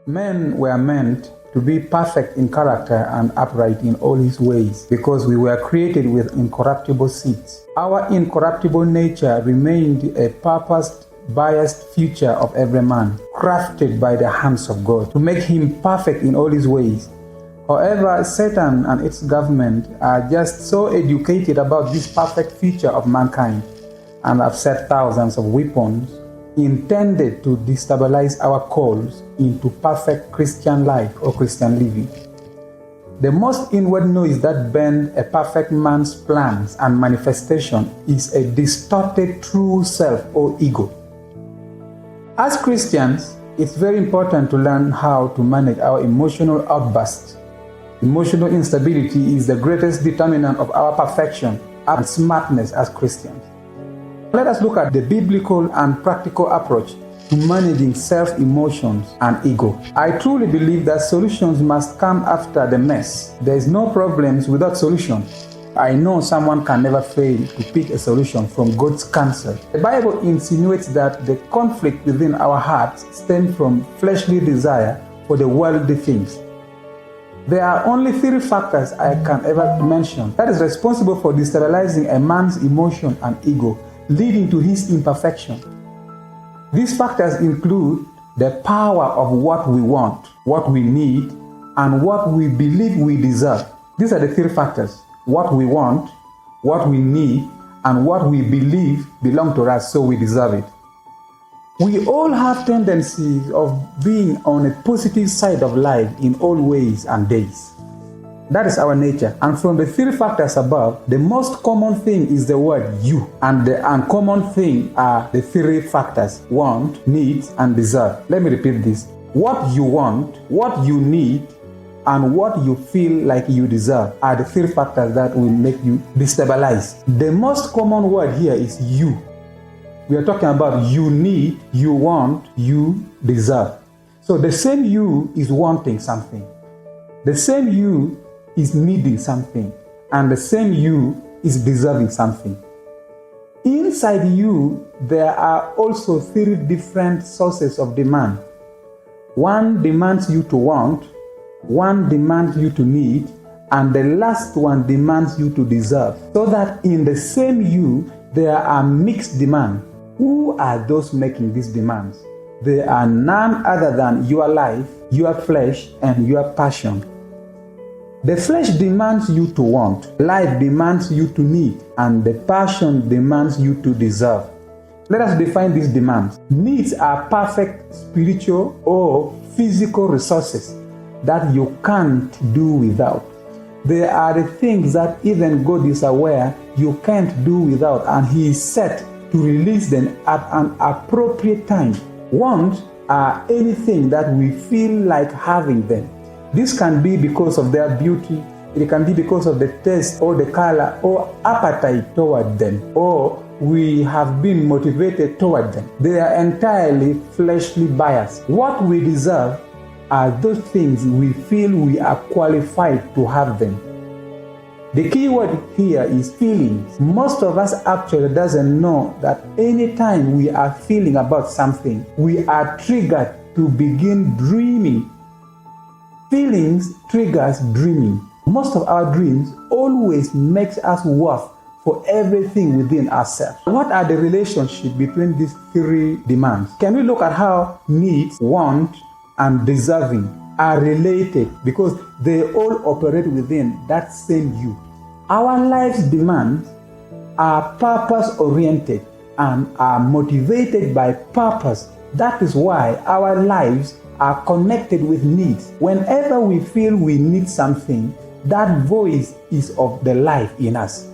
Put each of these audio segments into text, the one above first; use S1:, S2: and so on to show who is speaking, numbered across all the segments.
S1: Men were meant to be perfect in character and upright in all his ways, because we were created with incorruptible seeds. Our incorruptible nature remained a purposed, biased future of every man, crafted by the hands of God to make him perfect in all his ways. However, Satan and its government are just so educated about this perfect future of mankind and have set thousands of weapons intended to destabilize our calls into perfect Christian life or Christian living. The most inward noise that bends a perfect man's plans and manifestation is a distorted true self or ego. As Christians, it's very important to learn how to manage our emotional outbursts. Emotional instability is the greatest determinant of our perfection and smartness as Christians. Let us look at the biblical and practical approach to managing self-emotions and ego. I truly believe that solutions must come after the mess. There is no problems without solutions. I know someone can never fail to pick a solution from God's counsel. The Bible insinuates that the conflict within our hearts stems from fleshly desire for the worldly things. There are only 3 factors I can ever mention that is responsible for destabilizing a man's emotion and ego, leading to his imperfection. These factors include the power of what we want, what we need, and what we believe we deserve. These are the 3 factors: what we want, what we need, and what we believe belong to us, so we deserve it. We all have tendencies of being on a positive side of life in all ways and days. That is our nature. And from the 3 factors above, the most common thing is the word you. And the uncommon thing are the 3 factors: want, need, and deserve. Let me repeat this. What you want, what you need, and what you feel like you deserve are the 3 factors that will make you destabilize. The most common word here is you. We are talking about you need, you want, you deserve. So the same you is wanting something. The same you is needing something. And the same you is deserving something. Inside you, there are also 3 different sources of demand. One demands you to want, one demands you to need, and the last one demands you to deserve. So that in the same you, there are mixed demands. Who are those making these demands? They are none other than your life, your flesh, and your passion. The flesh demands you to want, life demands you to need, and the passion demands you to deserve. Let us define these demands. Needs are perfect spiritual or physical resources that you can't do without. They are the things that even God is aware you can't do without, and He is set to release them at an appropriate time. Want are anything that we feel like having them. This can be because of their beauty, it can be because of the taste or the color or appetite toward them, or we have been motivated toward them. They are entirely fleshly biased. What we deserve are those things we feel we are qualified to have them. The key word here is feelings. Most of us actually doesn't know that anytime we are feeling about something, we are triggered to begin dreaming. Feelings triggers dreaming. Most of our dreams always makes us worth for everything within ourselves. What are the relationships between these 3 demands? Can we look at how needs, want, and deserving are related, because they all operate within that same you. Our life's demands are purpose-oriented and are motivated by purpose. That is why our lives are connected with needs. Whenever we feel we need something, that voice is of the life in us.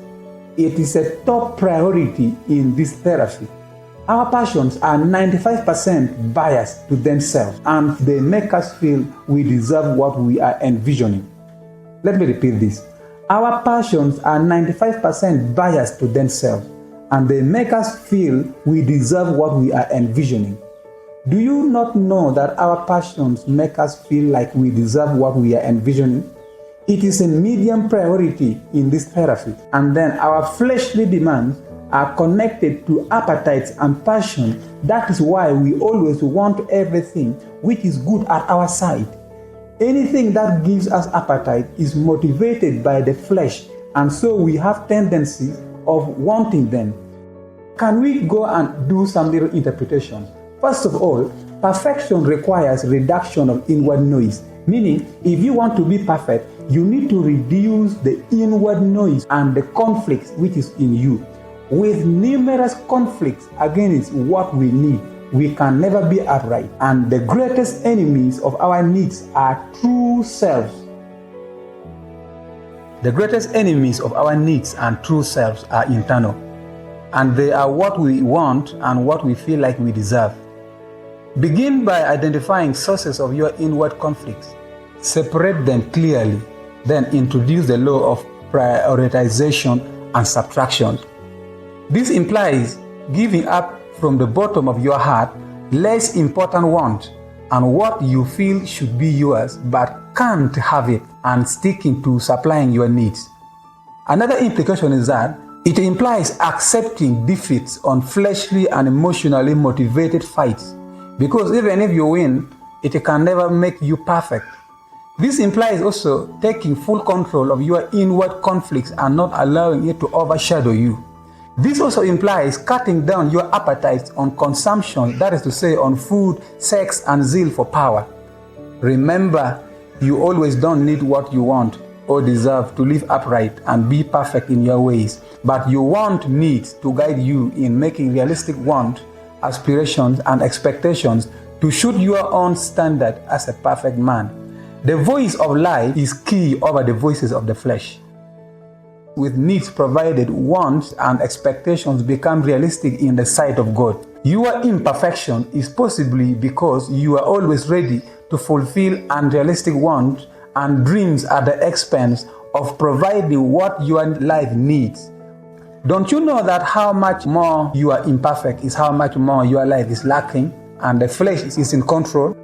S1: It is a top priority in this therapy. Our passions are 95% biased to themselves, and they make us feel we deserve what we are envisioning. Let me repeat this. Our passions are 95% biased to themselves, and they make us feel we deserve what we are envisioning. Do you not know that our passions make us feel like we deserve what we are envisioning? It is a medium priority in this therapy. And then our fleshly demands are connected to appetites and passion. That is why we always want everything which is good at our side. Anything that gives us appetite is motivated by the flesh, and so we have tendencies of wanting them. Can we go and do some little interpretation? First of all, perfection requires reduction of inward noise. Meaning, if you want to be perfect, you need to reduce the inward noise and the conflicts which is in you. With numerous conflicts against what we need, we can never be upright. And the greatest enemies of our needs are true selves. The greatest enemies of our needs and true selves are internal. And they are what we want and what we feel like we deserve. Begin by identifying sources of your inward conflicts. Separate them clearly. Then introduce the law of prioritization and subtraction. This implies giving up from the bottom of your heart less important want and what you feel should be yours but can't have it, and sticking to supplying your needs. Another implication is that it implies accepting defeats on fleshly and emotionally motivated fights, because even if you win, it can never make you perfect. This implies also taking full control of your inward conflicts and not allowing it to overshadow you. This also implies cutting down your appetites on consumption, that is to say on food, sex, and zeal for power. Remember, you always don't need what you want or deserve to live upright and be perfect in your ways, but you want needs to guide you in making realistic wants, aspirations, and expectations to suit your own standard as a perfect man. The voice of life is key over the voices of the flesh. With needs provided, wants and expectations become realistic in the sight of God. Your imperfection is possibly because you are always ready to fulfill unrealistic wants and dreams at the expense of providing what your life needs. Don't you know that how much more you are imperfect is how much more your life is lacking and the flesh is in control?